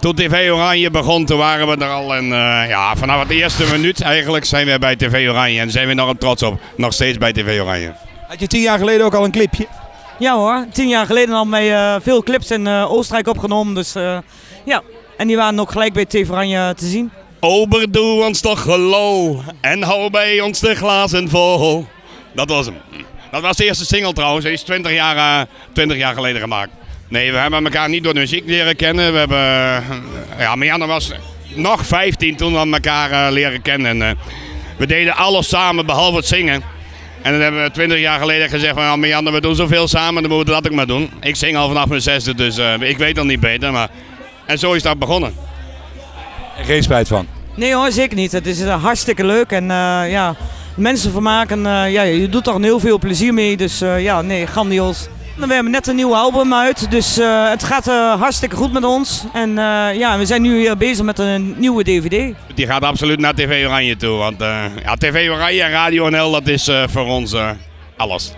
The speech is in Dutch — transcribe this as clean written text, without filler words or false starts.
Toen TV Oranje begon, toen waren we er al. En vanaf de eerste minuut eigenlijk zijn we bij TV Oranje. En zijn we nog trots op. Nog steeds bij TV Oranje. Had je 10 jaar geleden ook al een clipje? Ja hoor, 10 jaar geleden al met veel clips in Oostenrijk opgenomen. Dus ja, en die waren ook gelijk bij TV Oranje te zien. Ober, doe ons toch geloof en hou bij ons de glazen vol. Dat was hem. Dat was de eerste single trouwens. Hij is 20 jaar geleden gemaakt. Nee, we hebben elkaar niet door de muziek leren kennen. We hebben, Marianne was nog 15 toen we elkaar leren kennen. En, we deden alles samen behalve het zingen. En dan hebben we 20 jaar geleden gezegd van Marianne, we doen zoveel samen, dan moeten we dat ook maar doen. Ik zing al vanaf mijn 6e, dus ik weet dan niet beter. Maar... En zo is dat begonnen. Geen spijt van? Nee hoor, zeker niet. Het is hartstikke leuk en mensen vermaken. Je doet er heel veel plezier mee, dus grandioos. We hebben net een nieuw album uit, dus het gaat hartstikke goed met ons. En we zijn nu weer bezig met een nieuwe DVD. Die gaat absoluut naar TV Oranje toe, want TV Oranje en Radio NL, dat is voor ons alles.